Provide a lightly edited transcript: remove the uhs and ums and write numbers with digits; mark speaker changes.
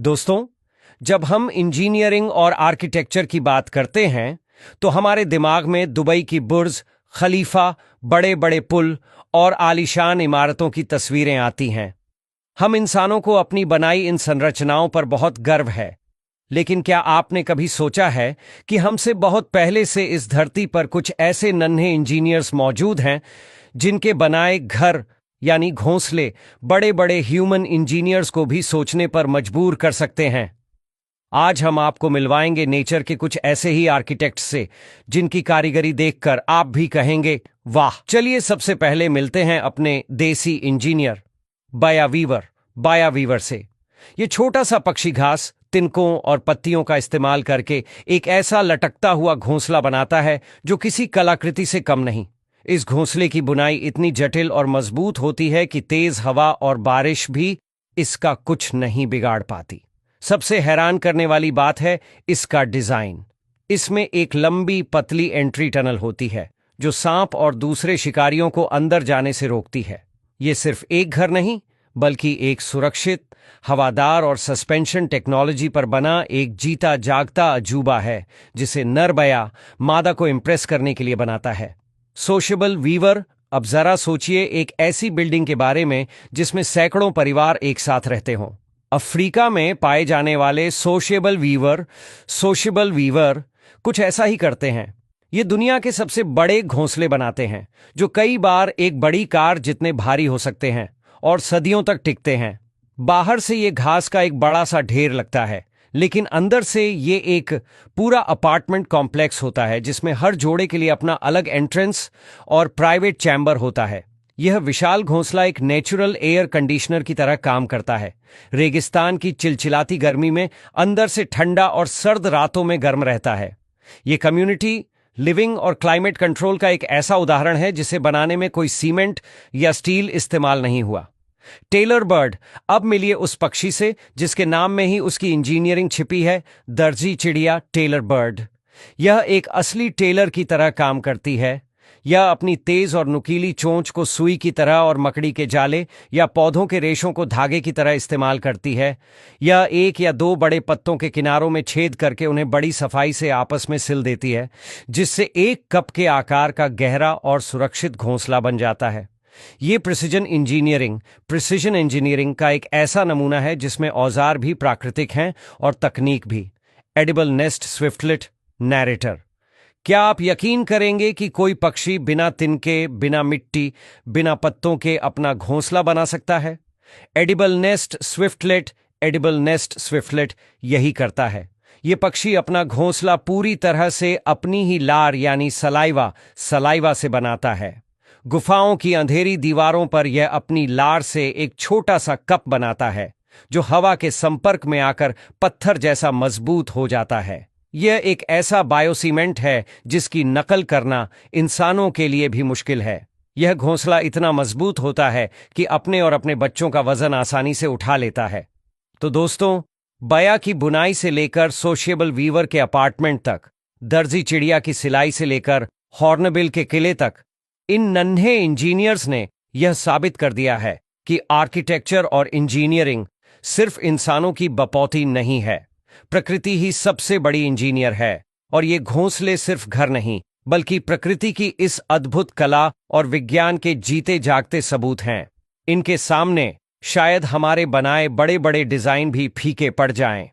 Speaker 1: दोस्तों, जब हम इंजीनियरिंग और आर्किटेक्चर की बात करते हैं तो हमारे दिमाग में दुबई की बुर्ज खलीफा, बड़े बड़े पुल और आलीशान इमारतों की तस्वीरें आती हैं। हम इंसानों को अपनी बनाई इन संरचनाओं पर बहुत गर्व है, लेकिन क्या आपने कभी सोचा है कि हमसे बहुत पहले से इस धरती पर कुछ ऐसे नन्हे इंजीनियर्स मौजूद हैं जिनके बनाए घर यानी घोंसले बड़े बड़े ह्यूमन इंजीनियर्स को भी सोचने पर मजबूर कर सकते हैं। आज हम आपको मिलवाएंगे नेचर के कुछ ऐसे ही आर्किटेक्ट्स से जिनकी कारीगरी देखकर आप भी कहेंगे वाह। चलिए सबसे पहले मिलते हैं अपने देसी इंजीनियर बाया वीवर से। ये छोटा सा पक्षी घास, तिनकों और पत्तियों का इस्तेमाल करके एक ऐसा लटकता हुआ घोंसला बनाता है जो किसी कलाकृति से कम नहीं। इस घोंसले की बुनाई इतनी जटिल और मजबूत होती है कि तेज हवा और बारिश भी इसका कुछ नहीं बिगाड़ पाती। सबसे हैरान करने वाली बात है इसका डिजाइन। इसमें एक लंबी पतली एंट्री टनल होती है जो सांप और दूसरे शिकारियों को अंदर जाने से रोकती है। ये सिर्फ एक घर नहीं बल्कि एक सुरक्षित, हवादार और सस्पेंशन टेक्नोलॉजी पर बना एक जीता जागता अजूबा है जिसे नर बया मादा को इंप्रेस करने के लिए बनाता है। Sociable weaver. अब जरा सोचिए एक ऐसी बिल्डिंग के बारे में जिसमें सैकड़ों परिवार एक साथ रहते हों। अफ्रीका में पाए जाने वाले सोशेबल वीवर कुछ ऐसा ही करते हैं। ये दुनिया के सबसे बड़े घोंसले बनाते हैं जो कई बार एक बड़ी कार जितने भारी हो सकते हैं और सदियों तक टिकते हैं। बाहर से ये घास का एक बड़ा सा ढेर लगता है, लेकिन अंदर से ये एक पूरा अपार्टमेंट कॉम्प्लेक्स होता है जिसमें हर जोड़े के लिए अपना अलग एंट्रेंस और प्राइवेट चैम्बर होता है। यह विशाल घोंसला एक नेचुरल एयर कंडीशनर की तरह काम करता है। रेगिस्तान की चिलचिलाती गर्मी में अंदर से ठंडा और सर्द रातों में गर्म रहता है। यह कम्युनिटी लिविंग और क्लाइमेट कंट्रोल का एक ऐसा उदाहरण है जिसे बनाने में कोई सीमेंट या स्टील इस्तेमाल नहीं हुआ। Tailor bird. अब मिलिए उस पक्षी से जिसके नाम में ही उसकी इंजीनियरिंग छिपी है, दर्जी चिड़िया टेलर बर्ड। यह एक असली टेलर की तरह काम करती है। यह अपनी तेज और नुकीली चोंच को सुई की तरह और मकड़ी के जाले या पौधों के रेशों को धागे की तरह इस्तेमाल करती है। यह एक या दो बड़े पत्तों के किनारों में छेद करके उन्हें बड़ी सफाई से आपस में सिल देती है, जिससे एक कप के आकार का गहरा और सुरक्षित घोंसला बन जाता है। ये प्रिसिजन इंजीनियरिंग का एक ऐसा नमूना है जिसमें औजार भी प्राकृतिक हैं और तकनीक भी। Edible nest swiftlet narrator. क्या आप यकीन करेंगे कि कोई पक्षी बिना तिनके, बिना मिट्टी, बिना पत्तों के अपना घोंसला बना सकता है? एडिबल नेस्ट स्विफ्टलेट यही करता है। ये पक्षी अपना घोंसला पूरी तरह से अपनी ही लार यानी सलाइवा से बनाता है। गुफाओं की अंधेरी दीवारों पर यह अपनी लार से एक छोटा सा कप बनाता है जो हवा के संपर्क में आकर पत्थर जैसा मजबूत हो जाता है। यह एक ऐसा बायोसीमेंट है जिसकी नकल करना इंसानों के लिए भी मुश्किल है। यह घोंसला इतना मजबूत होता है कि अपने और अपने बच्चों का वजन आसानी से उठा लेता है। तो दोस्तों, बया की बुनाई से लेकर सोशेबल वीवर के अपार्टमेंट तक, दर्जी चिड़िया की सिलाई से लेकर हॉर्नबिल के किले तक, इन नन्हे इंजीनियर्स ने यह साबित कर दिया है कि आर्किटेक्चर और इंजीनियरिंग सिर्फ इंसानों की बपौती नहीं है। प्रकृति ही सबसे बड़ी इंजीनियर है और ये घोंसले सिर्फ घर नहीं बल्कि प्रकृति की इस अद्भुत कला और विज्ञान के जीते जागते सबूत हैं। इनके सामने शायद हमारे बनाए बड़े बड़े डिजाइन भी फीके पड़ जाएं।